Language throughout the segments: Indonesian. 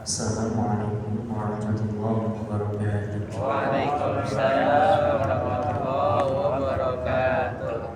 Assalamualaikum warahmatullahi wabarakatuh. Waalaikumsalam warahmatullahi wabarakatuh.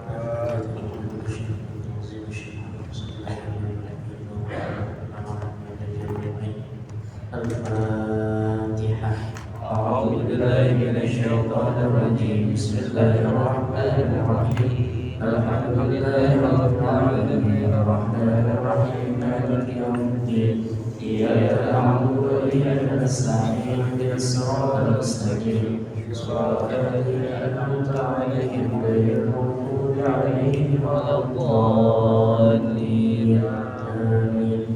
Al-Fatihah. A'udzu billahi minasyaitonir rajim. Bismillahirrahmanirrahim. Alhamdulillahi rabbil alamin. Arrahmanir rahim. Maliki yaumiddin. Iyyaka na'budu wa iyyaka nasta'in. Ihdinas siratal mustaqim. Shiratal ladzina an'amta 'alaihim ghairil maghdubi 'alaihim waladdallin. Amin.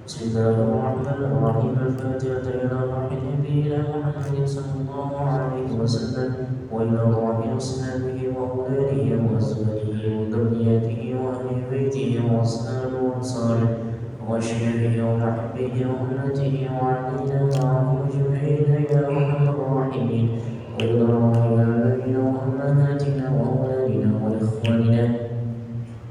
Bismillahirrahmanirrahim. Al-Fatihah ila nabiyina Muhammadin sallallahu alaihi wasallam wa ila ashabihi wa awladihi wa azwajihi wa dhurriyyatihi wa ahli baitihi wa ashabihi wa ansarihi wa ashiyabihi wa mahbihi wa ummatihi wa alaina ma'ahum ajma'in ya arhamar rahimin. Wa ila abaina wa ummahatina wa awladina wa ikhwanina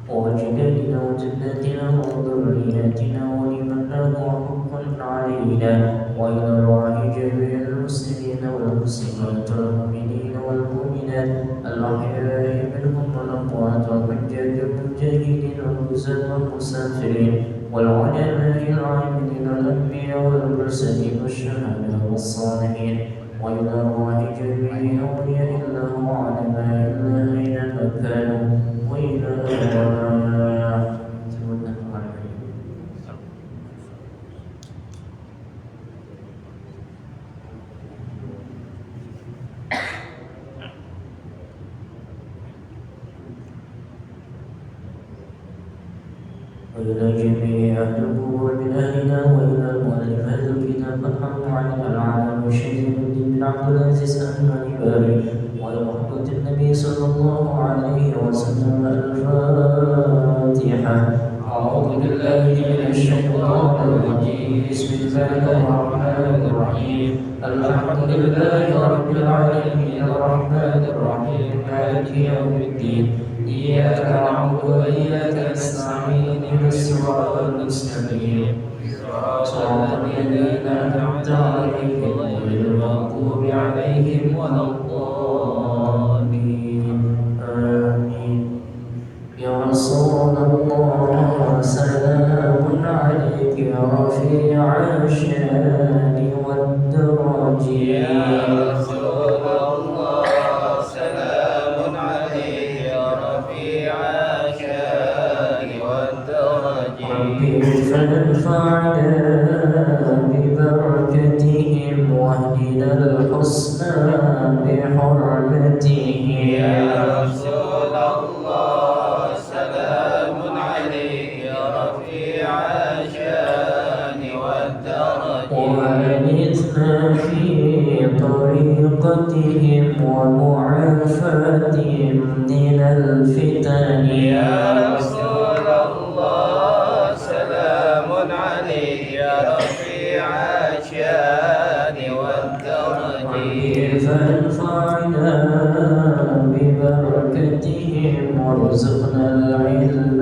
وأجدادنا وجداتنا وذرياتنا ولمن له حق علينا وإلى الله جميع المسلمين والمسلمات والمؤمنين والمؤمنات الأحياء منهم والأموات والحجاج والمجاهدين والغزاة والمسافرين والعلماء العاملين والأنبياء والمرسلين والشهداء والصالحين وإلى الله جميع أولياء الله وعلماء الله أينما كانوا وإلى جميع أهل القبور من أهلنا وإلى المؤلف هذا الكتاب الحمد على العالم الشهيد الدين بن عبد العزيز الباري وإلى محبة النبي صلى الله عليه وسلم. الفاتحة. أعوذ بالله من الشيطان الرجيم. بسم الله الرحمن الرحيم. الحمد لله رب العالمين الرحمن الرحيم مالك يوم الدين. إياك نعبد وإياك نستعين اهدنا الصراط المستقيم صراط الذين أنعمت عليهم غير المغضوب عليهم ولا الضالين. آمين. يا رسول الله سلام عليك يا رفيع الشان والدرج. فانفعنا ببركتهم واهدنا الحسنى بحرمتهم. يا رسول الله سلام عليك يا رفيع الشان والدرج. وأنثنا في طريقتهم ومعافاتهم من الفتن. يا رسول الله سلام عليك يا رفيع الشان والدرج. فانفعنا ببركتهم وارزقنا العلم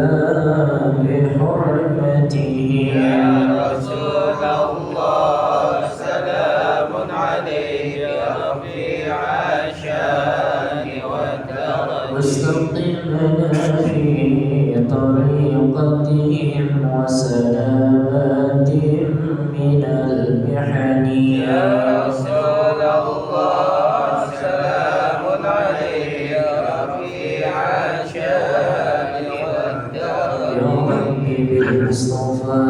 بحرمتهم. يا رسول الله سلام عليك يا رفيع الشان والدرج. واستقم لنا في طريقتهم وسلامات من المحن. يا رسول الله سلام عليك يا رفيع الشان والدرج. يا ربي بالمصطفى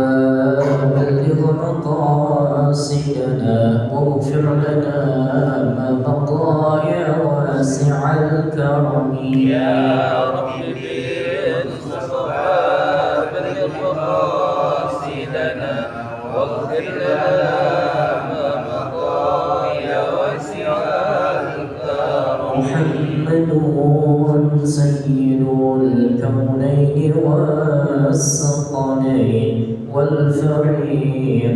بلغ مقاصدنا واغفر لنا ما مضى يا واسع الكرم. يا ربي بالمصطفى بلغ مقاصدنا واغفر لنا ما مضى يا واسع الكرم. محمد سيد الكونين والثقلين والفريقين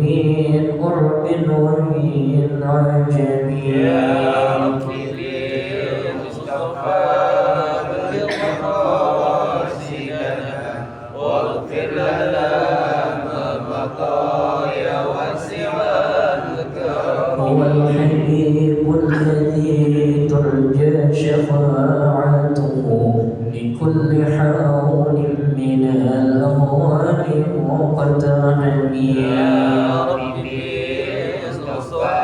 من قرب ومن عجب. يا ربي بالمصطفى بلغ مقاصدنا واغفر لنا ما مضى يا كل حول من الأموال مقتحم يا ربي اصطفى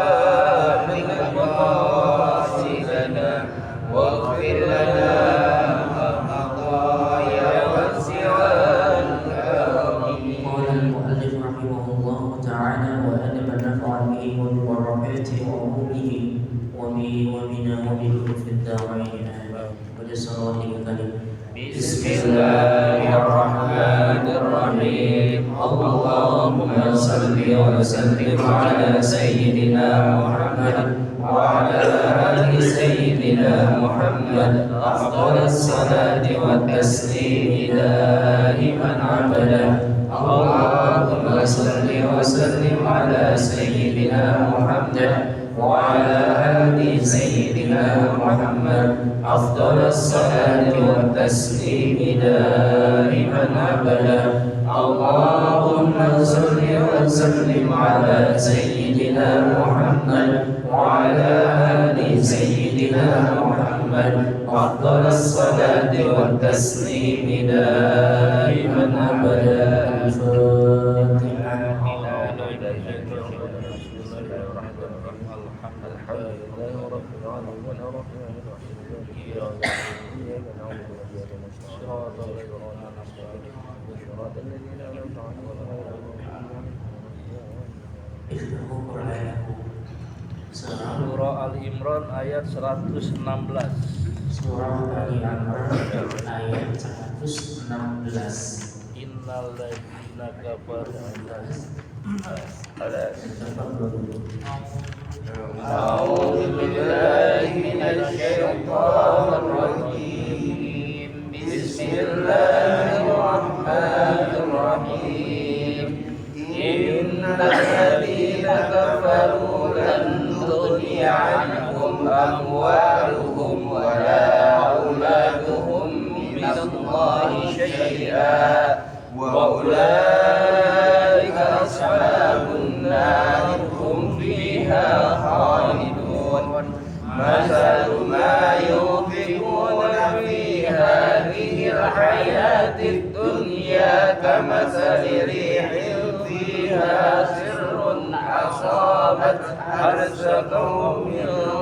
من مقاصدنا واغفر لنا ما مضى يا واسع الكرم. قال المؤلف رحمه الله تعالى وأدب نفع به وبركاته وعلومه وبنا وبكم في الدارين آمين ولصلاته كريم. بسم الله الرحمن الرحيم. اللهم صل وسلم على سيدنا محمد وعلى آل سيدنا محمد أفضل الصلاة والتسليم دائما أبدا. اللهم صل وسلم على سيدنا محمد وعلى آل سيدنا محمد أفضل الصلاة والتسليم دائما أبدا. اللهم صل وسلم على سيدنا محمد وعلى آل سيدنا محمد أفضل الصلاة والتسليم دائما أبدا. Surah Al-Imran ayat 116. Surah Al-Imran ayat 116. Innal ladzina kafaru أعوذ بالله من الشيطان الرجيم. بسم الله الرحمن الرحيم. إن الذين كفروا لن تغني عنهم أموالهم ولا أولادهم من الله شيئا وأولئك أصحاب النار هم فيها خالدون. مثل ما ينفقون في هذه الحياة الدنيا كمثل ريح فيها سر أصابت حرث قوم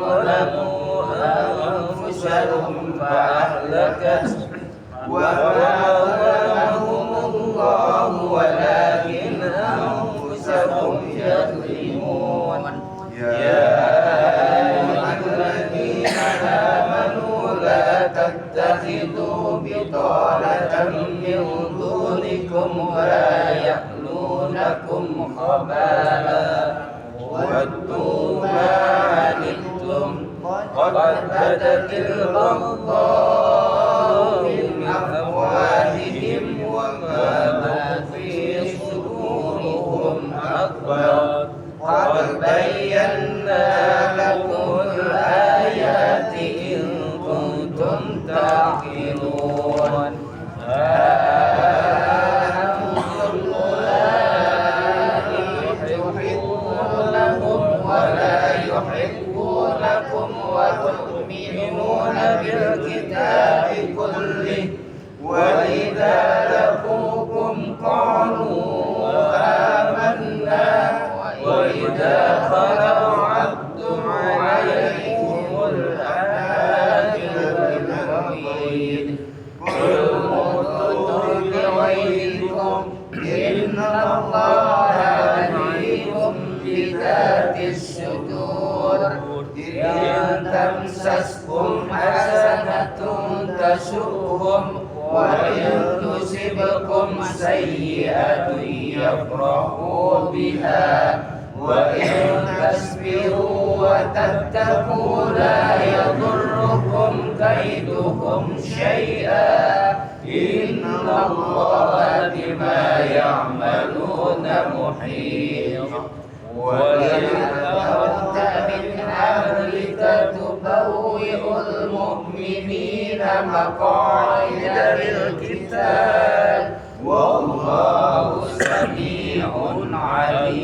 ظلموا أنفسهم فأهلكت وما ظلمهم الله ولكن أنفسهم يظلمون. يا أيها الذين آمنوا لا تتخذوا بطانة من دونكم لا يألونكم خبالا ودوا ما عنتم قد بدت البغضاء من أفواههم وما تخفي صدورهم أكبر. قد بينا لكم الآيات إن كنتم تعقلون. يحبونكم وتؤمنون بالكتاب كله وإذا لقوكم قالوا آمنا وإذا خلوا عضوا عليكم الأنامل بالوعيد. قل موتوا بغيظكم إن الله عليم بذات الصدور. إن تمسسكم حسنة تسؤهم وإن تصبكم سيئة يفرحوا بها وإن تصبروا وتتقوا لا يضركم كيدهم شيئا إن الله بما يعملون محيط. وإن أردت من أهلك تبوئ المؤمنين مقاعد للقتال والله سميع عليم.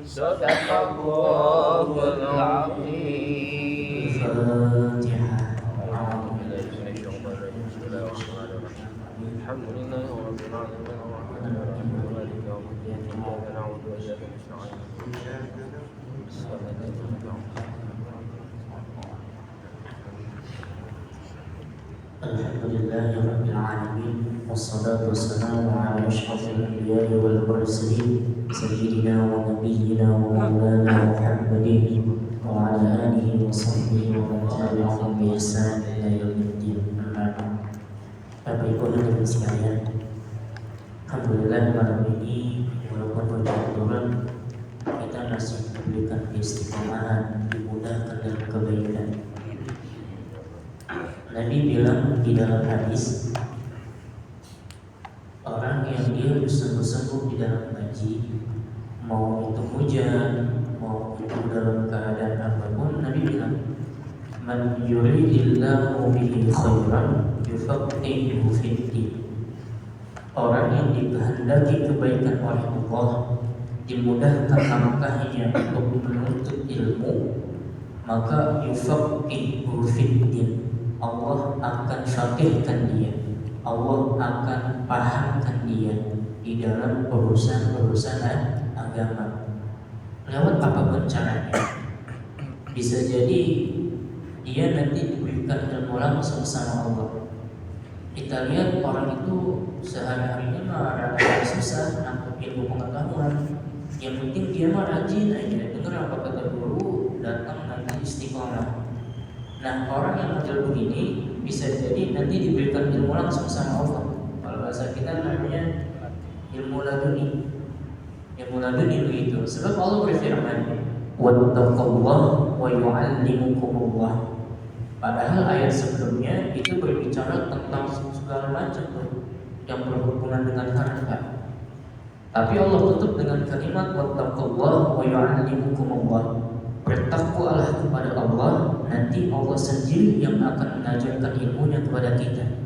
صدق الله العظيم. الفاتحة. أعوذ بالله من الشيطان Alhamdulillahi Rabbil Alamin. Wassalatu wassalamu ala ashrafil anbiya'i wal mursalin Sayyidina wa nabiyyina wa maulana Muhammadin wa ala alihi wa sahbihi wa man tabi'ahum bi ihsan ila yaumiddin. Bapak Ibu hadirin sekalian, alhamdulillah malam ini walaupun hujan turun kita masih diberikan keistiqomahan, dimudahkan dalam kebaikan. Nabi bilang di dalam hadis, orang yang dia bersungguh-sungguh di dalam ngaji, mau itu hujan, mau itu dalam keadaan apapun, Nabi bilang, man yuridillahu bihi khairan yufaqihuhu fid-din. Orang yang dikehendaki kebaikan oleh Allah, dimudahkan langkahnya untuk menuntut ilmu, maka yufaqihuhu fid-din. Allah akan fakihkan dia, Allah akan pahamkan dia di dalam urusan-urusan agama lewat apapun caranya. Bisa jadi dia nanti diberikan ilmu langsung sama Allah. Kita lihat orang itu sehari-harinya mah ada susah nangkep ilmu pengetahuan, yang penting dia mah rajin aja dengar apa kata guru, datang nanti istiqomah. Nah, orang yang model begini bisa jadi nanti diberikan ilmu langsung sama Allah. Kalau bahasa kita namanya ilmu laduni. Ilmu laduni begitu. Sebab Allah berfirman, "Wattaqullah wa yu'allimukumullah." Padahal ayat sebelumnya itu berbicara tentang segala macam yang berhubungan dengan harta. Tapi Allah tutup dengan kalimat wattaqullah wa yu'allimukumullah. Bertakwalah kepada Allah, nanti Allah sendiri yang akan mengajarkan ilmunya kepada kita.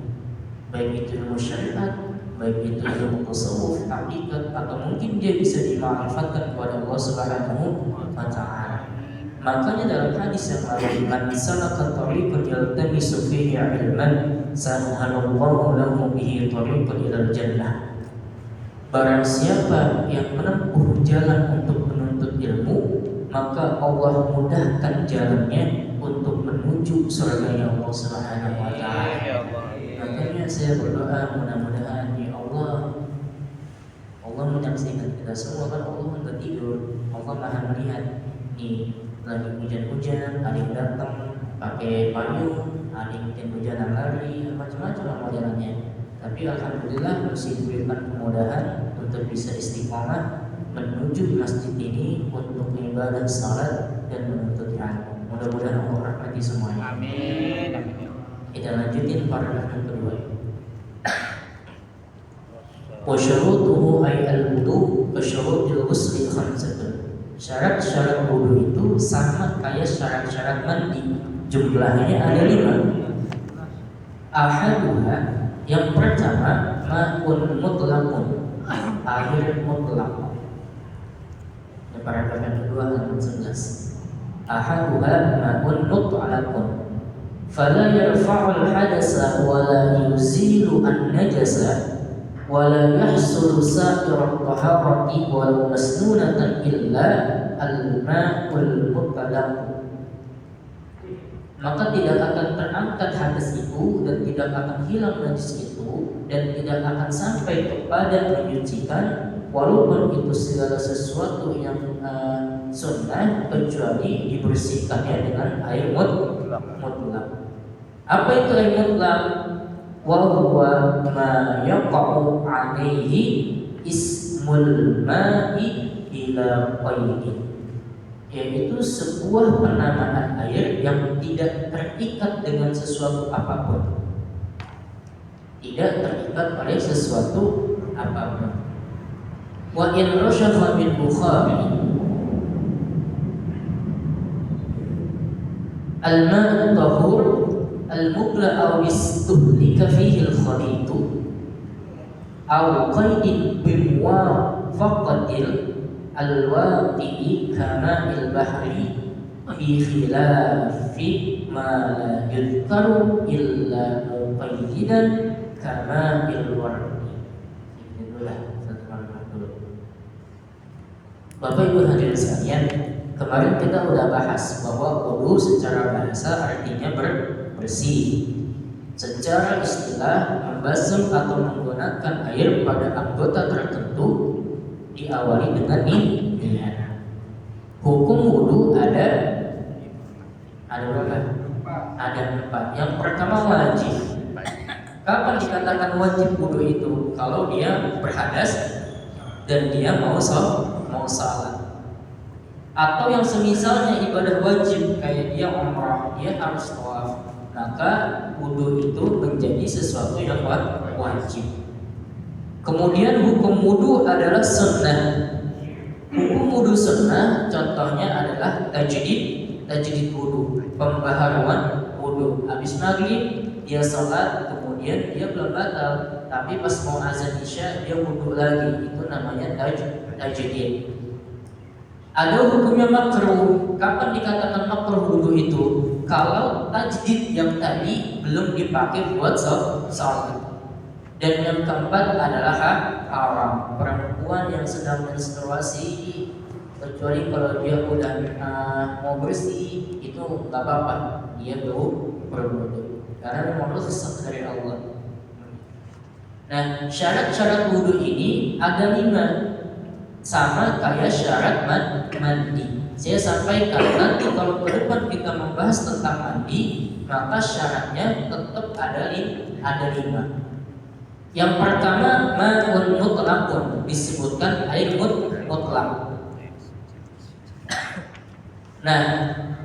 Baik itu ilmu syariat, baik itu ilmu tasawuf, hakikat, atau mungkin dia bisa dima'rifatkan kepada Allah Subhanahu wa ta'ala. Makanya dalam hadis yang lalu, man salaka tariqan yaltamisu fihi 'ilman sahalallahu lahu bihi tariqan ilal jannah. Barang siapa yang menempuh jalan untuk menuntut ilmu, maka Allah mudahkan jalannya untuk menuju surga Allah Subhanahu wa ta'ala. Makanya saya berdoa mudah-mudahan ya Allah menyaksikan kita semua, kan Allah enggak tidur, Allah Maha melihat. Nih lagi hujan-hujan, ada yang datang pakai payung, ada yang hujan-hujanan lari, macam-macam modelannya. Tapi alhamdulillah masih diberikan kemudahan untuk bisa istiqomah menuju masjid ini untuk ibadah salat dan menuntut ilmu. Mudah-mudahan Allah rahmati semuanya. Amin. Kita lanjutin paragraf yang kedua. Wa syurutuhu ay al-wudu wa syurutul ghusli khamsatun. Syarat-syarat wudu itu sama kayak syarat-syarat mandi. Jumlahnya ada 5. Ahaduha, yang pertama, ma'un mutlaqun, air mutlaq. Paragraf yang kedua halaman 11. Ahaduha ma'un mutlaqun fala yarfa'ul hadasa wa la yuzilu an-najasa wa la yahsulu sa'irat taharati wa la masnunatan illa al-ma'ul mutlaq. Maka tidak akan terangkat hadas itu dan tidak akan hilang najis itu dan tidak akan sampai kepada menyucikan, walaupun itu segala sesuatu yang sunnah kecuali dibersihkannya dengan air mutlaq. Apa itu air mutlaq? Wa huwa ma yaqa'u 'alaihi ismul ma'i bila qaidin, yaitu sebuah penamaan air yang tidak terikat dengan sesuatu apapun. Tidak terikat pada sesuatu apapun. Wa in rashafa bil Bukhari al-ma'u tahur al-mubla aw istuhlika fihi al-khalitu aw qaidin bimuwafaqatil al-waqi'i kama'il bahri fi khilafi ma la yudhkaru illa muqayyidan kama'il wardi. Itulah satu paragraf dulu. Bapak Ibu hadirin sekalian, kemarin kita udah bahas bahwa wudu secara bahasa artinya bersih. Secara istilah, membasuh atau menggunakan air pada anggota tertentu diawali dengan niat. Hukum wudu ada berapa? Ada 4. Yang pertama wajib. Kapan dikatakan wajib wudu itu? Kalau dia berhadas dan dia mau salat. Atau yang semisalnya ibadah wajib kayak dia umrah, dia harus tawaf, maka wudu itu menjadi sesuatu yang wajib. Kemudian hukum wudu adalah sunnah. Hukum wudu sunnah contohnya adalah tajdid wudu, pembaharuan wudu. Habis maghrib dia sholat, kemudian dia belum batal, tapi pas mau azan isya dia wudu lagi, itu namanya tajdid. Ada hukumnya makruh. Kapan dikatakan makruh wudu itu? Kalau tajdid yang tadi belum dipakai buat sholat. Dan yang keempat adalah haram. Perempuan yang sedang menstruasi, kecuali kalau dia udah mau bersih, itu nggak apa-apa, dia berwudu karena memang rukhsah dari Allah. Nah, syarat-syarat wudu ini ada 5, sama kayak syarat mandi. Saya sampaikan nanti kalau ke depan kita membahas tentang mandi, maka syaratnya tetap ada 5. Yang pertama ma'un mutlaqun, disebutkan air mutlak. Nah,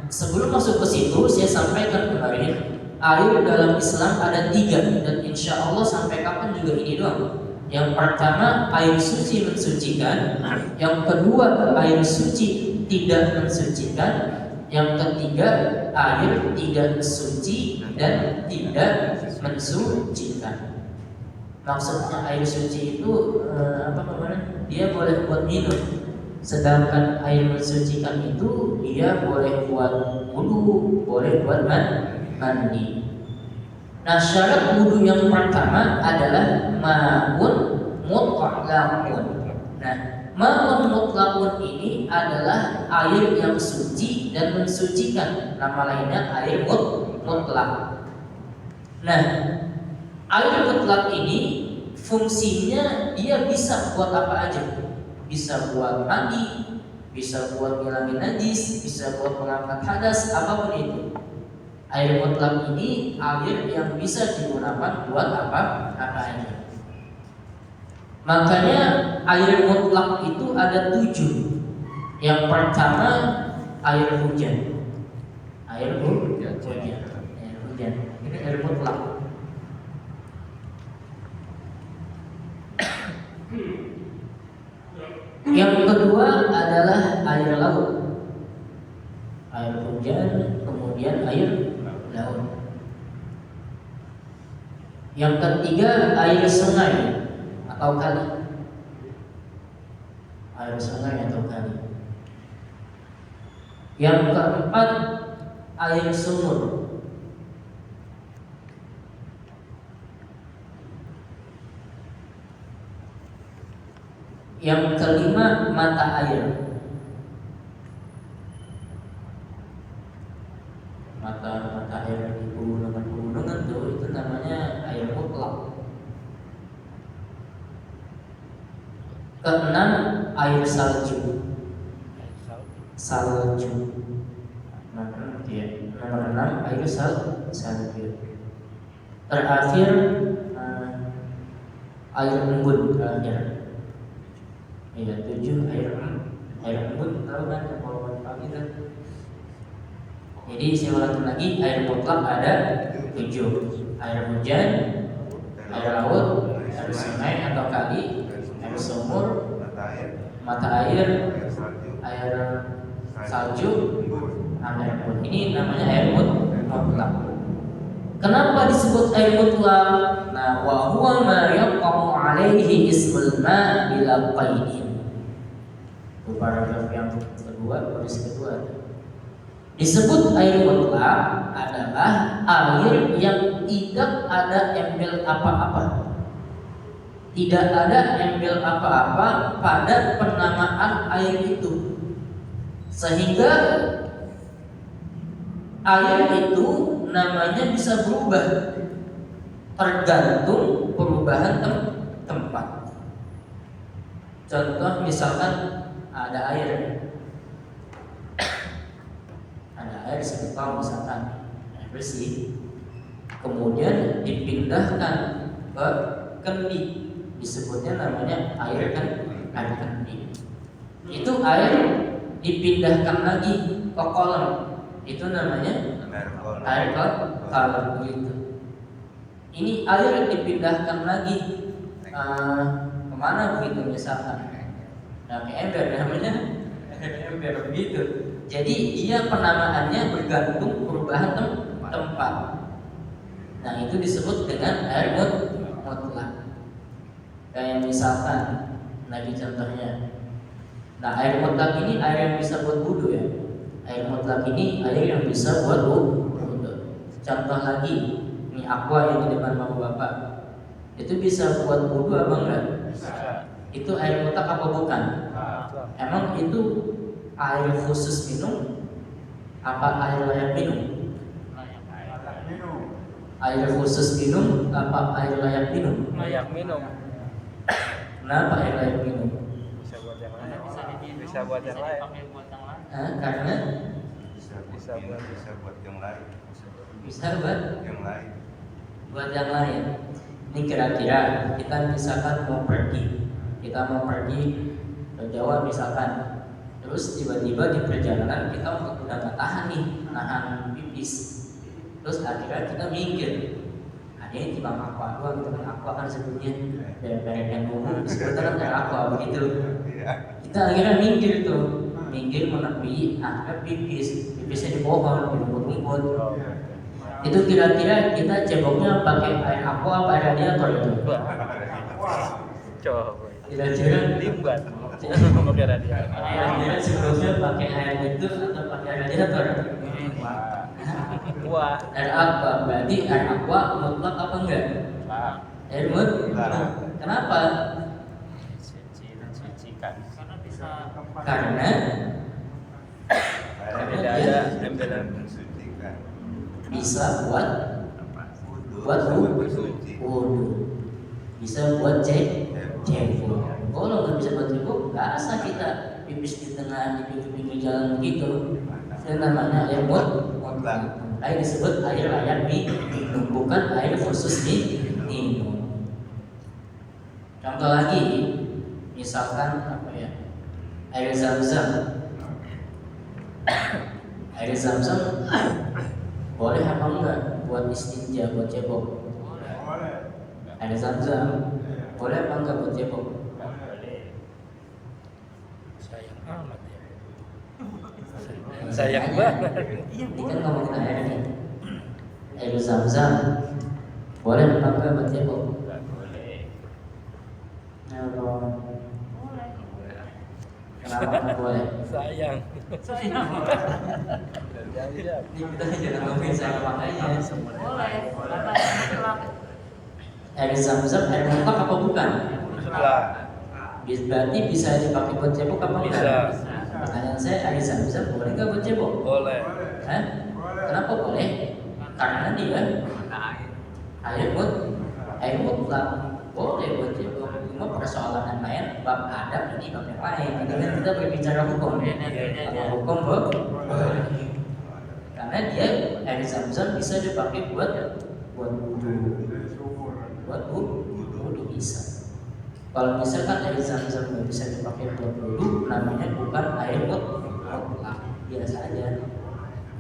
sebelum masuk ke situ saya sampaikan kemarin, air dalam Islam ada 3 dan insya Allah sampai kapan juga ini doang. Yang pertama air suci mensucikan, yang kedua air suci tidak mensucikan, yang ketiga air tidak suci dan tidak mensucikan. Maksudnya air suci itu dia boleh buat minum, sedangkan air mensucikan itu dia boleh buat wudu, boleh buat mandi. Nah, syarat wudu yang pertama adalah ma'un mutlaqun. Nah, ma'un mutlaqun ini adalah air yang suci dan mensucikan. Nama lainnya air mutlak. Nah, air mutlak ini fungsinya dia bisa buat apa aja. Bisa buat mandi, bisa buat ngilangin najis, bisa buat mengangkat hadas, apapun itu. Air mutlak ini air yang bisa digunakan buat apa aja. Makanya air mutlak itu ada 7. Yang pertama air hujan. Air hujan. Ini air mutlak. Yang kedua adalah air laut. Air hujan, kemudian air laut. Yang ketiga air sungai atau kali. Air sungai atau kali. Yang keempat air sumur. Yang kelima mata air. Mata air di pegunungan tuh itu namanya air mutlak. Keenam air salju. Nomor 6 air salju. Terakhir air embun terakhir. Ya, 7 air embun, tahu kan kalau pagi kan. Jadi saya ulangi lagi, air mutlak ada 7. Air hujan, air laut, air sungai atau kali, air sumur, mata air, air salju, air embun. Ini namanya air mutlak. Kenapa disebut air mutlak? Nah, wa huwa ma yaqa'u 'alaihi ismul ma' bila qaidin. Itu paragraf yang kedua, baris kedua. Disebut air mutlak adalah air yang tidak ada embel apa-apa. Tidak ada embel apa-apa pada penamaan air itu. Sehingga air itu namanya bisa berubah. tergantung perubahan tempat. Contoh misalkan ada air sebotol misalkan air bersih, kemudian dipindahkan ke kendi, disebutnya namanya air kendi. Itu air dipindahkan lagi ke kolam, itu namanya air kolam gitu. Ini air dipindahkan lagi kemana begitu misalkan, nah ke ember, namanya ember begitu. Jadi dia penamaannya bergantung perubahan tempat. Nah itu disebut dengan air mutlak. Kayak misalkan lagi contohnya, nah air mutlak ini air yang bisa buat wudu ya. Air mutlak ini air yang bisa buat wudu. Contoh lagi, ini aqua yang di depan bapak, itu bisa buat wudu apa enggak? Itu air mutlak apa bukan? Emang itu air khusus minum apa air layak minum? Air khusus minum apa air layak minum? Layak minum. Kenapa air layak minum? Bisa buat yang lain. Bisa buat yang lain. Karena bisa buat yang lain. Bisa buat Yang lain. Buat yang lain. Ini kira-kira kita misalkan mau pergi ke Jawa misalkan. Terus tiba-tiba di perjalanan kita udah gak tahan nih, nahan pipis. Terus akhirnya kita minggir. Ada yang timbang aqua doang, gitu kan. Aqua kan sebutnya dari merek yang umum, sebetulnya kan aqua begitu. Kita akhirnya minggir tuh, minggir menepi, akhirnya pipisnya di pohon, di rumput-rumput. Itu kira-kira kita ceboknya pakai air aqua apa air radiator itu? Coba. Kira-kira Limbat. Pakai radiator. Kira-kira sebelumnya pakai air itu atau pakai air radiator? Wah. Air aqua, berarti air aqua mutlak apa enggak? Air mutlak. Kenapa? Sucikan. Karena Tidak ada embelan. bisa buat wudu, bisa buat cebok. Kalau nggak bisa buat cebok, nggak asal kita pipis di tengah di pinggir jalan begitu. Itu namanya air mutlak. Air disebut air layak minum, bukan air khusus minum. Contoh lagi, misalkan apa ya, air zam-zam. Air zam-zam boleh apa enggak buat istinja, buat cebok? Air zam-zam boleh apa enggak buat cebok? Sayang amat ya. Sayang banget. Ini kan ngomongin air nih. Air zam-zam boleh apa enggak buat cebok? Kenapa enggak boleh? Sayang. Ini kita jangan ngomongin saya makanya. Boleh. Air zam-zam air mutlak apa bukan? Mutlak. Berarti bisa dipakai buat cebok apa enggak? Bisa. Pertanyaan saya, air zam-zam boleh nggak buat cebok? Boleh. Hah? Kenapa boleh? Karena dia air mutlak boleh buat cebok. Cuma persoalan yang lain, bab adab ini bab yang lain. Dengan kita berbicara hukum, kalau hukum boleh. Karena dia air zam-zam bisa dipakai buat wudu, wudu bisa. Kalau misalkan air zam-zam nggak bisa dipakai buat wudu, namanya bukan air mutlak, biasa aja.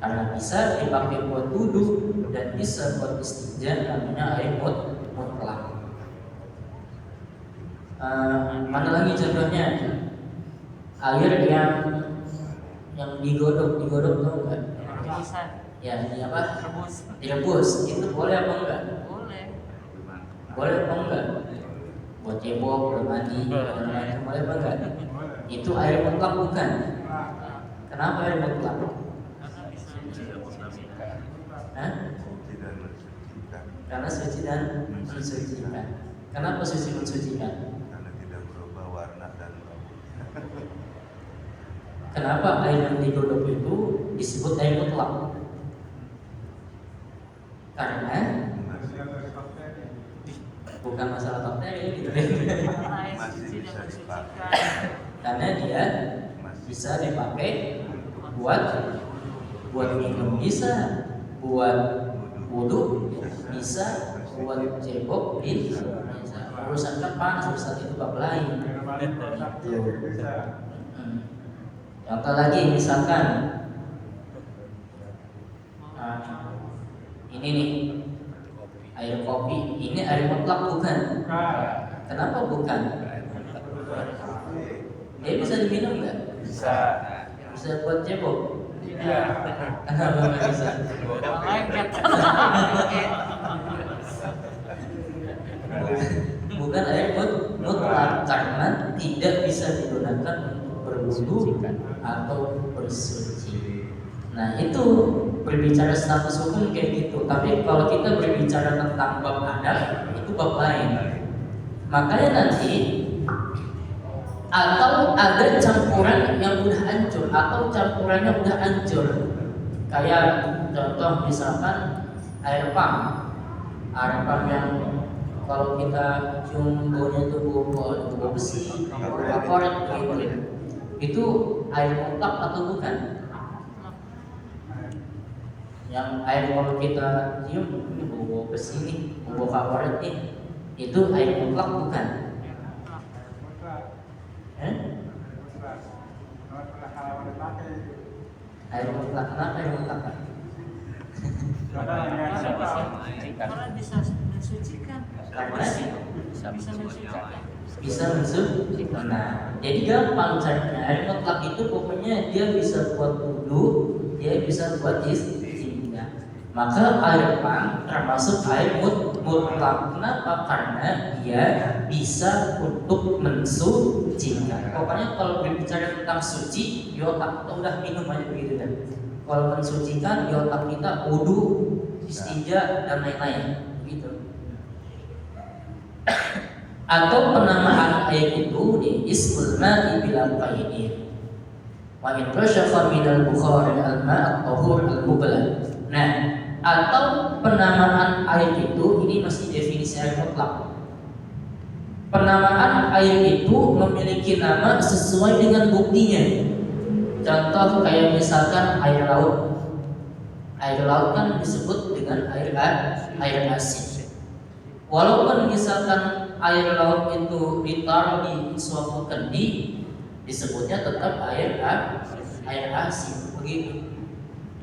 Karena bisa dipakai buat wudu dan bisa buat istinja, namanya air mutlak. Mana lagi contohnya? Air yang digodok tau nggak? Ya, ini apa? Direbus. Itu boleh apa enggak? Boleh apa enggak? Buat cebok, buat mandi, boleh apa enggak? Itu air mutlak bukan? Kenapa air mutlak? Hah? Karena suci dan mensucikan. Kenapa suci mensucikan? Karena tidak berubah warna dan bau. Kenapa air yang digodok itu disebut air mutlak? Karena bukan masalah bakteri gitu. Masih bisa dipakai. Karena dia bisa dipakai buat minum bisa, buat wudhu bisa, buat cebok bisa. Urusan kapan urusan itu bab lain. Gitu. Contoh lagi misalkan ini nih air kopi, ini air mutlak bukan? Kenapa bukan? Dia bisa diminum nggak? Bisa. Bisa buat cebok? Tidak. Kenapa nggak bisa? Bukan air mutlak karena tidak bisa digunakan untuk berwudu atau bersuci. Nah itu berbicara status hukum kayak gitu. Tapi kalau kita berbicara tentang bab adat itu bab lain. Makanya nanti atau ada campuran yang udah hancur atau campurannya udah hancur. Kayak contoh misalkan air pump yang kalau kita cium baunya itu bau besi, bau korek gitu. Itu air mutlak atau bukan? Yang air kalau kita cium ini bau besi nih, bau favorit nih, itu air mutlak bukan? Air mutlak, kenapa air mutlak? Karena bisa mensucikan. Karena Bisa mensucikan. bisa mensucikan. Nah, jadi gampang caranya. Air mutlak itu pokoknya dia bisa buat wudu, dia bisa buat istinja. Maka air pump termasuk air mutlak. Kenapa? Karena dia bisa untuk mensucikan. Pokoknya kalau berbicara tentang suci, di otak kita udah minum aja begitu kan. Kalau mensucikan di otak kita wudu, istinja dan lain-lain gitu. Atau penamaan air itu di ismul ma'i bila qaidin. Wa in rashafa min al-bukhari al-ma' at-tahur al-mubalagh. Nah, atau penamaan air itu ini masih definisi air mutlak. Penamaan air itu memiliki nama sesuai dengan buktinya. Contoh kayak misalkan air laut. Air laut kan disebut dengan air asin. Walaupun misalkan air laut itu ditaruh di suatu kendi, disebutnya tetap air asin. Begitu.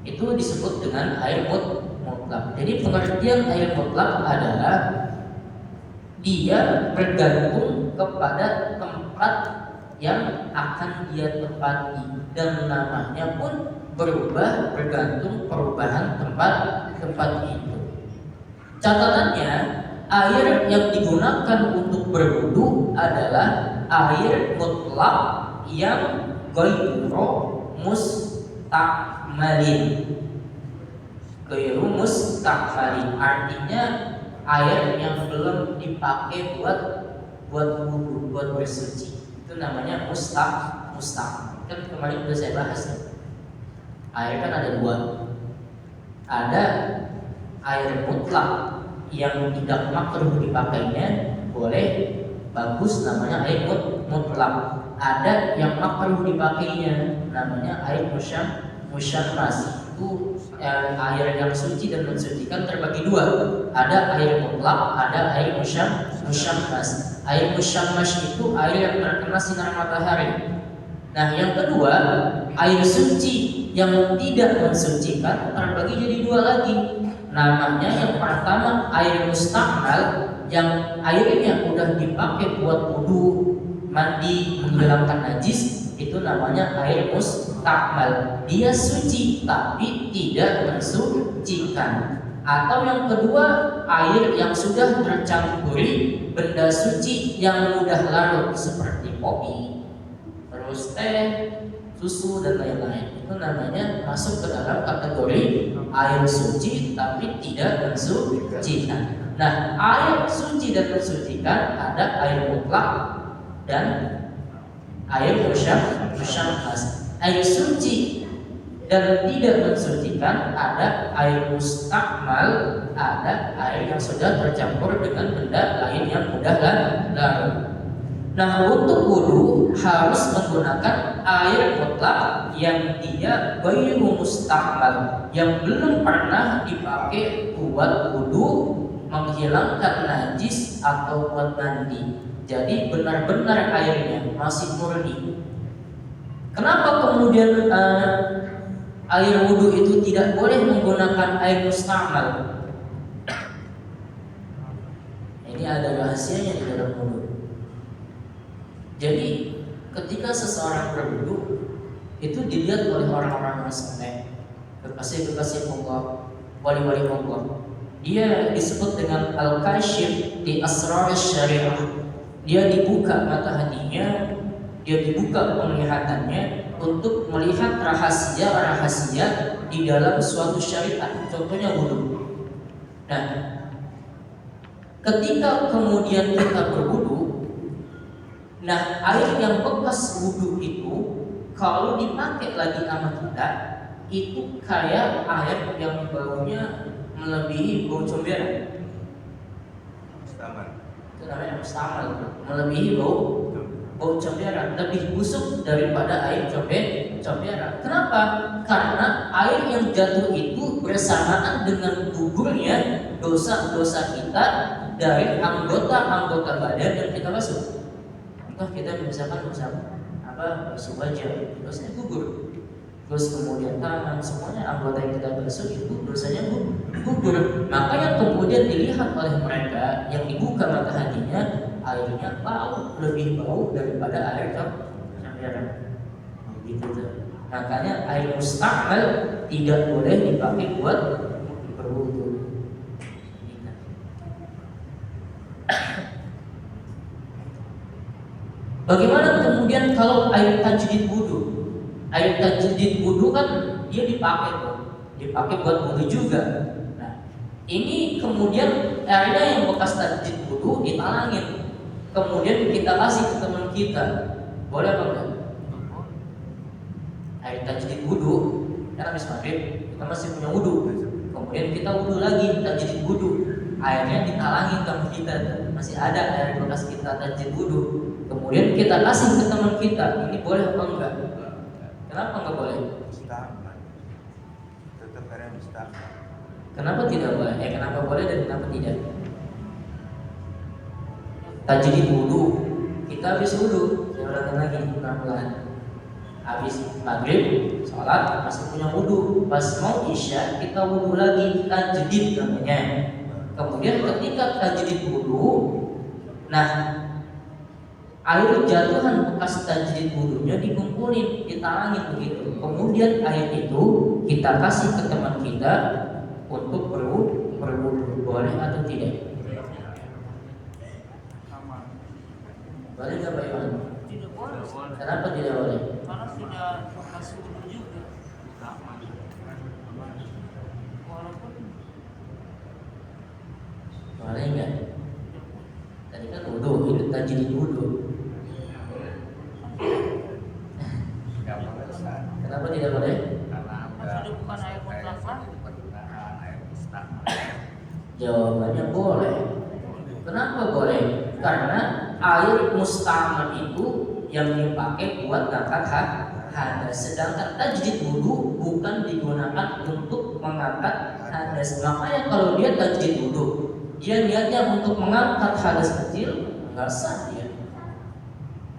Itu disebut dengan air mutlak. Jadi pengertian air mutlak adalah dia bergantung kepada tempat yang akan dia tempati dan namanya pun berubah bergantung perubahan tempat itu. Catatannya, air yang digunakan untuk berwudu adalah air mutlak yang ghairu mustakmalin. Ghairu mustakmalin artinya air yang belum dipakai buat wudu, buat bersuci. Itu namanya mustak. Kan kemarin sudah saya bahas ya. Air kan ada dua. Ada air mutlak yang tidak makruh dipakainya, boleh, bagus, namanya air mutlak. Ada yang makruh dipakainya, namanya air musyammas. Itu air yang suci dan mensucikan terbagi dua. Ada air mutlak, ada air musyammas. Air musyammas itu air yang terkena sinar matahari. Nah, yang kedua, air suci yang tidak mensucikan terbagi jadi dua lagi. Namanya yang pertama air mustakmal, yang airnya udah dipakai buat wudu, mandi, menghilangkan najis, itu namanya air mustakmal. Dia suci tapi tidak mensucikan. Atau yang kedua, air yang sudah tercampuri benda suci yang mudah larut seperti kopi, terus teh, susu dan lain-lain. Itu namanya masuk ke dalam kategori air suci tapi tidak mensucikan. Nah, air suci dan mensucikan ada air mutlak dan air musyammas. Air suci dan tidak mensucikan, ada air mustakmal, ada air yang sudah tercampur dengan benda lain yang mudah larut. Nah, untuk wudu harus menggunakan air mutlak yang dia ghairu mustakmal, yang belum pernah dipakai buat wudu, menghilangkan najis atau buat mandi. Jadi benar-benar airnya masih murni. Kenapa kemudian air wudu itu tidak boleh menggunakan air mustakmal? Ini ada rahasianya di dalam wudu. Jadi ketika seseorang berwudu itu dilihat oleh orang-orang yang saleh, kekasih-kekasih Allah, wali-wali Allah. Dia disebut dengan al-kashif di asrar syariah. Dia dibuka mata hatinya, dia dibuka penglihatannya untuk melihat rahasia-rahasia di dalam suatu syariat. Contohnya wudu. Nah, ketika kemudian kita berwudu, nah, air yang bekas wudu itu kalau dipakai lagi sama kita itu kayak air yang baunya melebihi bau comberan. Itu namanya mustamal, melebihi bau comberan, lebih busuk daripada air comberan. Kenapa? Karena air yang jatuh itu bersamaan dengan gugurnya dosa-dosa kita dari anggota-anggota badan yang kita basuh. Contoh kita misalkan basuh wajah, dosanya gugur. Terus kemudian tangan, semuanya anggota yang kita basuh itu dosanya gugur. Makanya kemudian dilihat oleh mereka yang dibuka mata hatinya, airnya lebih bau daripada air comberan. Gitu tuh. Makanya air mustakmal tidak boleh dipakai buat berwudu. Bagaimana kemudian kalau air tajdid wudu? Air tajdid wudu kan dia dipakai buat wudu juga. Nah, ini kemudian airnya yang bekas tajdid wudu ditalangin, kemudian kita kasih ke teman kita, boleh apa enggak? Air tajdid wudu, kan habis maghrib kita masih punya wudu, kemudian kita wudu lagi tajdid wudu, airnya ditalangin teman kita, masih ada air bekas kita tajdid wudu. Kemudian kita kasih ke teman kita, ini boleh apa enggak? Kenapa enggak boleh? Mustahil. Tetap ada mustahil. Kenapa tidak boleh? Kenapa boleh dan kenapa tidak? Tajdid wudu, kita habis wudu, saya ulangi lagi pelan-pelan. Habis maghrib, sholat, masih punya wudu. Pas mau isya, kita wudu lagi, tajdid namanya. Kemudian ketika tajdid wudu, nah, air jatuhan bekas tajdid wudunya dikumpulin, ditalangin begitu. Kemudian air itu kita kasih ke teman kita untuk berwudu. Boleh atau tidak? Boleh nggak Pak Iwan? Tidak boleh. Kenapa tidak boleh? Karena tidak bekas wudu juga. Walaupun Boleh nggak? Tadi kan wudu, itu tajdid wudu. Kenapa tidak boleh? sudah bukan air mutlak. Jawabannya boleh. Kenapa boleh? Karena air mustamal itu yang dipakai buat ngangkat hadas, sedangkan tajdid wudu bukan digunakan untuk mengangkat hadas. Makanya kalau dia tajdid wudu, dia niatnya untuk mengangkat hadas kecil, nggak sah dia.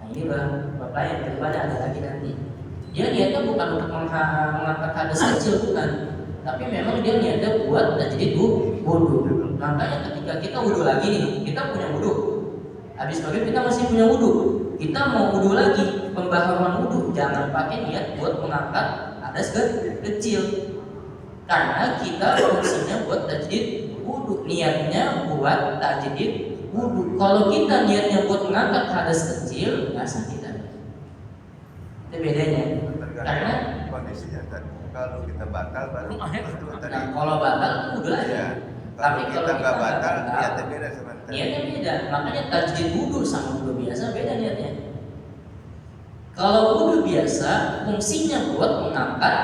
Nah ini bapak yang daripada ada lagi nanti. Dia niatnya bukan untuk mengangkat hadas kecil, bukan, tapi memang dia niatnya buat tajdid wudu. Makanya ketika kita wudu lagi nih, kita punya wudu, habis maghrib kita masih punya wudu, kita mau wudu lagi, pembaharuan wudu, jangan pakai niat buat mengangkat hadas kecil, karena kita fungsinya buat tajdid wudu, niatnya buat tajdid wudu. Kalau kita niatnya buat mengangkat hadas kecil, nggak sah kita. Itu bedanya. Karena kondisinya tadi, kalau kita batal baru nah, kalau batal itu wudu lagi. Iya. Tapi Kalau kita nggak batal, niatnya beda sama tadi. Niatnya beda. Makanya tajdid wudu sama wudu biasa beda niatnya. Kalau wudu biasa fungsinya buat mengangkat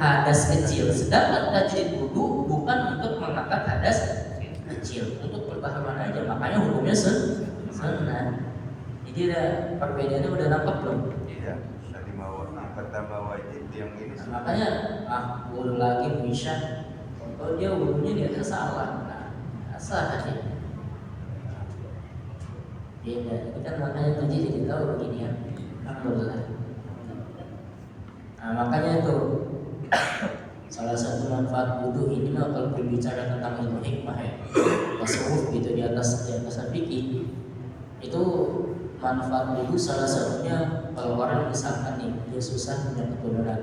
hadas kecil. Sedangkan tajdid wudu bukan untuk mengangkat hadas kecil, untuk bertahan aja. Makanya hukumnya sunnah. Jadi perbedaannya udah nangkep belum? Iya, tadi pertama wajib yang ini Makanya wudu lagi bisa. Kalau dia wudunya dia salah, asal aja. Beda. Itu kan makanya tadi jadi tahu begini ya. Alhamdulillah. Nah, makanya itu salah satu manfaat wudu ini mah kalau berbicara tentang ilmu hikmah ya, tasawuf gitu di atas fikih itu manfaat wudu salah satunya kalau orang misalkan nih dia susah punya keturunan,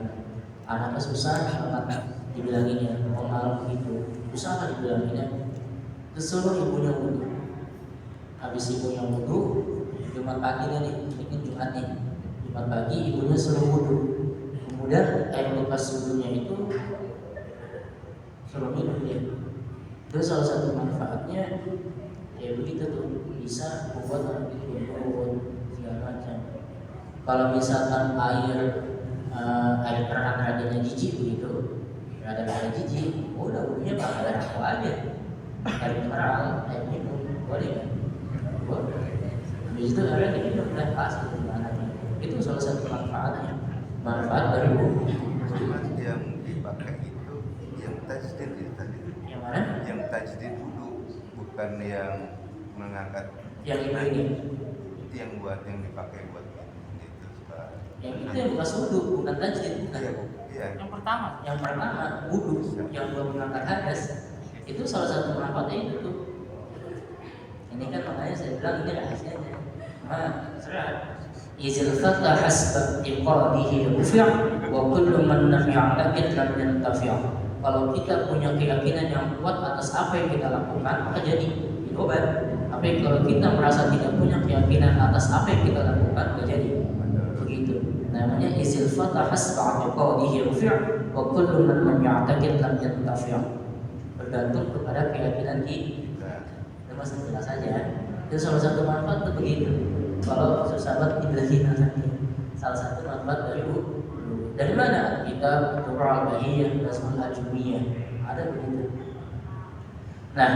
anaknya susah banget dibilanginnya pengal begitu, susah kan dibilanginnya, kesuruh ibunya wudu, habis ibunya wudu Jumat pagi nih, ini kan Jumat nih, Jumat pagi ibunya suruh wudu. Kemudian air bekas wudunya itu suruh minum dia. Itu salah satu manfaatnya ya begitu tuh, bisa membuat anak itu berubah segala macam. Kalau misalkan air keran adanya jijik begitu, ada jijik, udah wudunya pakai air aqua aja, air mineral, air minum, boleh kan? Boleh. Habis itu airnya diminum udah pas gitu anaknya. Itu salah satu manfaatnya. Manfaat dari wudu. yang dipakai itu yang tajdid itu tadi. Yang mana? Yang tajdid wudu, bukan yang mengangkat. Yang ini. Yang dipakai buat itu. Yang itu yang bekas wudu, bukan tajdid, bukan. Iya. Yang pertama Wudu yang buat mengangkat hadas. Itu salah satu manfaatnya itu tuh. Ini kan makanya saya bilang ini rahasianya. Serat. Izil fatah hasbab iqadihi rufi' wa kullu man lam ya'taqid lam yantafi'. Kalau kita punya keyakinan yang kuat atas apa yang kita lakukan, maka jadi obat. Tapi kalau kita merasa tidak punya keyakinan atas apa yang kita lakukan, maka jadi begitu. Namanya izil fatah hasbab iqadihi rufi' wa kullu man lam ya'taqid lam yantafi'. Bergantung kepada keyakinan kita. Itu masih jelas saja. Itu salah satu manfaat itu begitu. Kalau sahabat Ibrahim nanti salah satu manfaat dari wudu. Dari mana? Kita Turul Bahiyah, Rasul Ajumiyah. Ada begitu. Nah,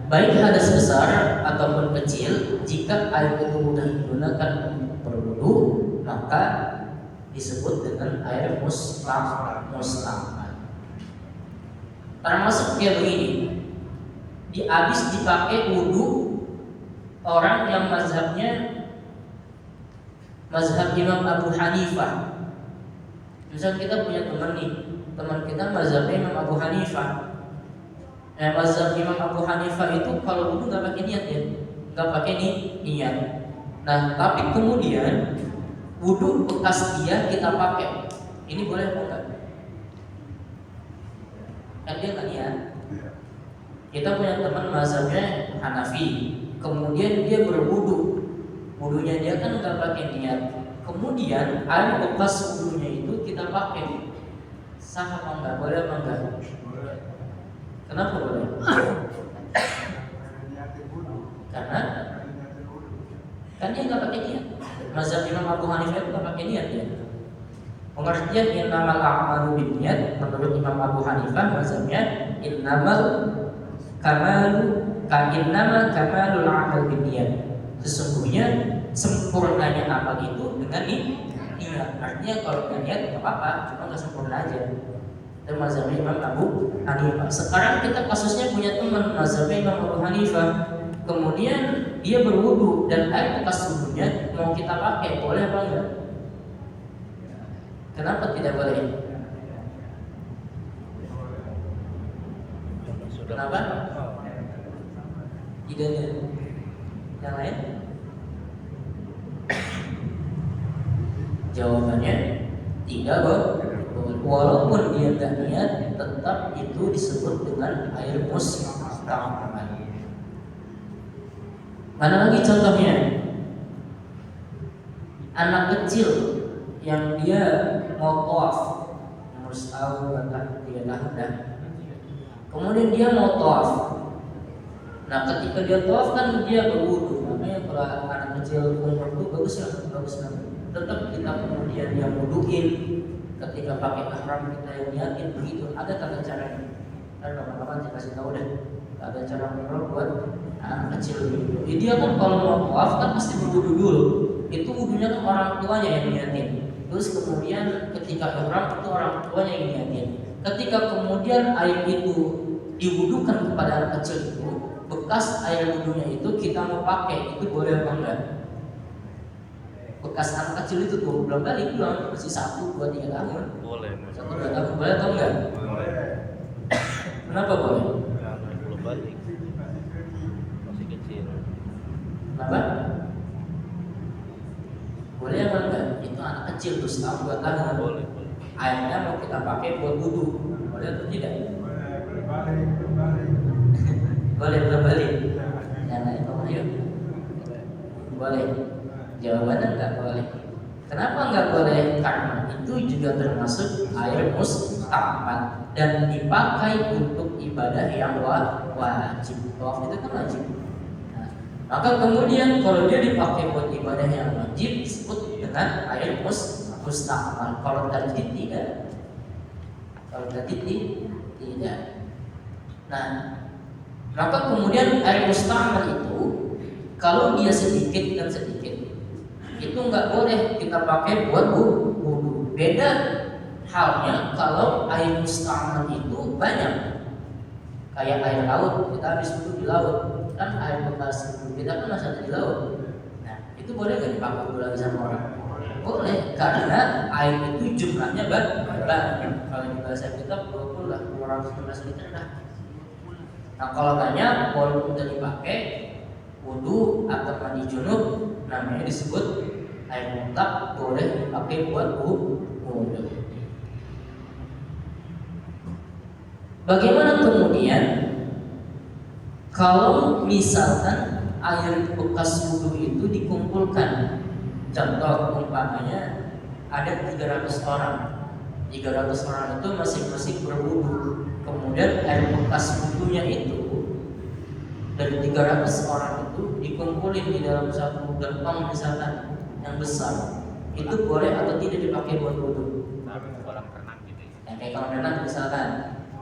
baik hadas besar ataupun kecil, jika air itu mudah digunakan untuk berwudu, maka disebut dengan air musta'mal. Termasuk kayak begini. Habis dipakai wudu orang yang mazhabnya mazhab Imam Abu Hanifah. Misal kita punya teman kita mazhabnya Imam Abu Hanifah. Mazhab Imam Abu Hanifah itu kalau wudu nggak pakai niat ya, nggak pakai niat. Nah, tapi kemudian wudu bekas dia kita pakai, ini boleh apa enggak? Kan dia nggak niat. Kita punya teman mazhabnya Hanafi, kemudian dia berwudu. Wudunya dia kan nggak pakai niat. Kemudian air bekas wudunya itu kita pakai. Sah apa enggak? Boleh apa enggak? Kenapa boleh? Karena kan dia nggak pakai niat. Mazhab Imam Abu Hanifah itu nggak pakai niat ya. Pengertian innamal a'malu binniyat menurut Imam Abu Hanifah mazhabnya innamal kamalul amal binniyat. Sesungguhnya sempurnanya amal itu dengan niat. Artinya kalau dengan niat nggak apa-apa, cuma nggak sempurna aja. Itu mazhabnya Imam Abu Hanifah. Sekarang kita kasusnya punya teman mazhabnya Imam Abu Hanifah. Kemudian dia berwudu dan air bekas wudunya mau kita pakai, boleh apa enggak? Kenapa tidak boleh? Kenapa? Tidak ada. Yang lain? Jawabannya tidak boleh. Walaupun dia tidak niat, tetap itu disebut dengan air musta'mal. Mana lagi contohnya? Anak kecil yang dia mau tawaf, umur setahun atau 3 tahun dah. Kemudian dia mau tawaf. Nah, ketika dia tawaf kan dia berwudu. Makanya kalau anak kecil umur itu bagus lah. Tetap kita kemudian dia wuduin, ketika pakai ihram kita yang niatin begitu, ada tata caranya. Kan kapan-kapan saya kasih tahu deh, ada cara umroh buat anak kecil. Jadi dia kan kalau mau tawaf kan pasti berwudu dulu. Itu wudunya kan orang tuanya yang niatin. Terus kemudian ketika ihram itu orang tuanya yang niatin. Ketika kemudian air itu diwudukan kepada anak kecil itu, bekas air wudunya itu kita mau pakai, itu boleh apa enggak? Bekas anak kecil itu tuh belum balik pulang, masih 1, 2, 3 tahun. Boleh. 1, 2 tahun boleh atau enggak? Kenapa boleh? Karena belum balik. Masih kecil. Kenapa? Boleh apa enggak? Itu anak kecil tuh 1, 2 tahun. Boleh. Airnya mau kita pakai buat wudu, boleh atau tidak? Boleh belum balik? Yang lain ayo. Boleh. Jawabannya enggak boleh. Kenapa enggak boleh? Karena itu juga termasuk air mustahab dan dipakai untuk ibadah yang wajib. Tawaf itu kan wajib. Nah, maka kemudian kalau dia dipakai buat ibadah yang wajib disebut dengan air mustahab. Kalau tajdid tidak. Kalau tajdid tidak. Nah, maka kemudian air mustahab itu kalau dia sedikit dan sedikit itu nggak boleh kita pakai buat wudu. Beda halnya kalau air mustahab itu banyak, kayak air laut, kita habis wudu di laut, kan air bekas wudu kita kan masih ada di laut. Nah, itu boleh nggak dipakai wudu lagi sama orang? Boleh, karena air itu jumlahnya banyak. Kalau di bahasa kita 20 lah, 215 liter lah. Nah, kalau banyak walaupun udah dipakai wudu atau mandi junub, namanya disebut air mutlak, boleh dipakai buat wudu. Bagaimana kemudian kalau misalkan air bekas wudu itu dikumpulkan? Contoh umpamanya ada 300 orang. 300 orang itu masing-masing berwudu. Kemudian air bekas wudunya itu dari 300 orang itu dikumpulin di dalam satu gentong misalkan yang besar. Itu boleh atau tidak dipakai buat wudu? Kolam renang gitu. Ya, kayak kolam renang misalkan.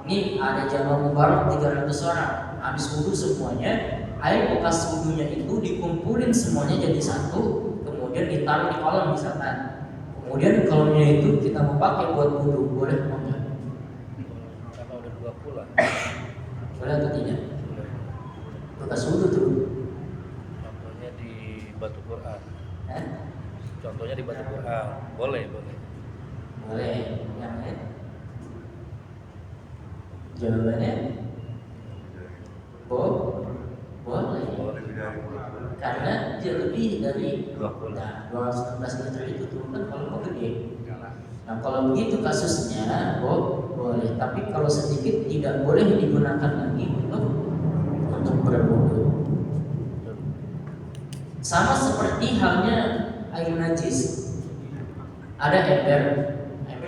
Ini ada jamaah mubarak 300 orang. Habis wudu semuanya, air bekas wudunya itu dikumpulin semuanya jadi satu, kemudian ditaruh di kolam misalkan. Kemudian kolamnya itu kita mau pakai buat wudu, boleh atau enggak? Karena udah 20 lah. Boleh atau tidak? Bekas wudu tuh. Contohnya di Batu Quran. Eh? Contohnya di Batu Quran. Boleh. Boleh. Yang lain? Jawabannya? Boleh. Karena dia lebih dari 20. Nah, 216 liter itu tuh kan kalau gede. Nah, kalau begitu kasusnya boleh, tapi kalau sedikit tidak boleh digunakan lagi untuk berwudu. Sama seperti halnya air najis. Ada ember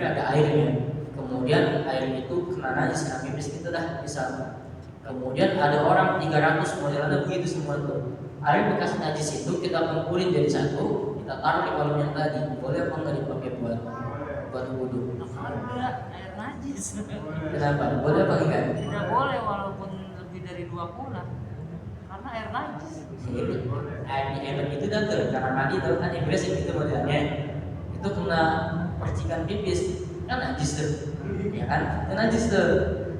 ada airnya. Kemudian air itu kena najis, kena pipis gitu dah misalnya. Kemudian ada orang 300 modelnya begitu semua tuh. Air bekas najis itu kita kumpulin jadi satu, kita taruh di kolam yang tadi. Boleh apa enggak dipakai buat wudu? Ada air najis. Kenapa? Boleh apa enggak? Tidak boleh walaupun lebih dari 20 lah. Karena air najis. Ini air itu dah tuh, karena mandi tuh kan Inggris itu modelnya. Itu kena percikan pipis, kan najis tuh. Ya kan? Itu najis tuh.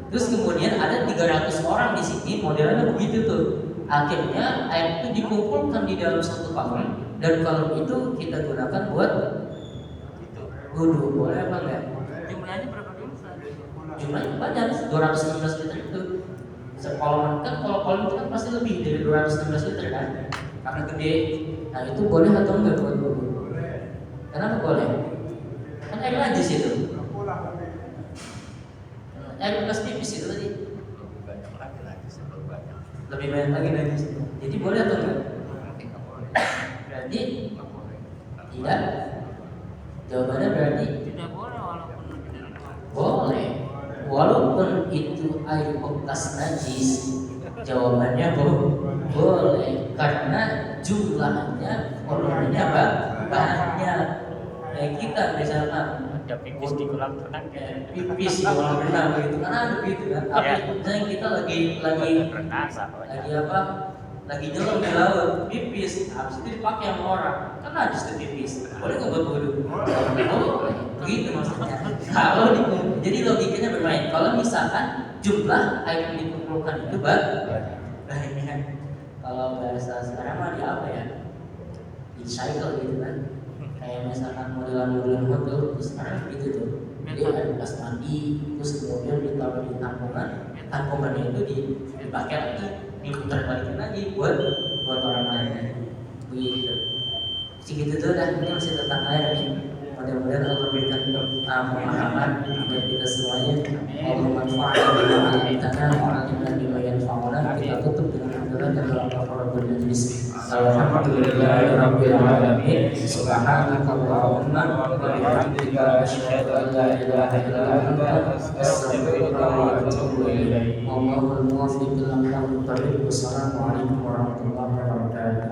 Terus kemudian ada 300 orang di sini modelnya begitu tuh. Akhirnya air itu dikumpulkan di dalam satu kolam dan kolam itu kita gunakan buat wudu. Boleh apa enggak? Jumlahnya berapa dulu? Jumlahnya banyak, 216 liter itu. Sekolah kan kalau kolam itu kan pasti lebih dari 216 liter kan? Karena gede. Nah itu boleh atau enggak buat wudu? Kenapa boleh? Kan air najis itu. Air bekas pipis itu tadi. Lebih banyak lagi najis. Jadi boleh atau enggak? Berarti tidak. Jawabannya berarti Tidak boleh walaupun lebih dari 20. boleh. Walaupun itu air bekas najis, jawabannya boleh karena jumlahnya volumenya banyak. Kayak kita misalkan udah pipis di kolam renang kayak pipis di kolam renang begitu kan ada begitu kan. Tapi Iya. misalnya kita lagi renang sama lagi apa? Lagi nyelam di laut, pipis, habis itu dipakai sama orang, kan ada situ pipis, boleh nggak buat wudhu? Oh, begitu maksudnya. Kalau jadi logikanya bermain. Kalau misalkan jumlah air yang diperlukan itu banyak. Kalau bahasa sekarang mah di apa ya? Recycle gitu kan. Kayak misalkan modelan-modelan hotel itu sekarang gitu tuh. Jadi ada bekas mandi, terus kemudian ditaruh di tampungannya itu dipakai lagi, diputar balikin lagi buat orang lain. Begitu. Segitu tuh dah, ini masih tentang air nih. Mudah-mudahan Allah berikan pemahaman buat kita semuanya. Allah manfaatkan bima alimtana wa alimna bima yanfa'una. Kita tutup dengan hamdalah dan al-Fatihah majlis. Alhamdulillahirabbil alamin. Subhanakallahumma wa bihamdika asyhadu an la ilaha illa anta astaghfiruka wa atubu ilaik. Wallahul muwaffiq ila aqwamit thoriq. Wassalamu alaikum warahmatullahi wabarakatuh.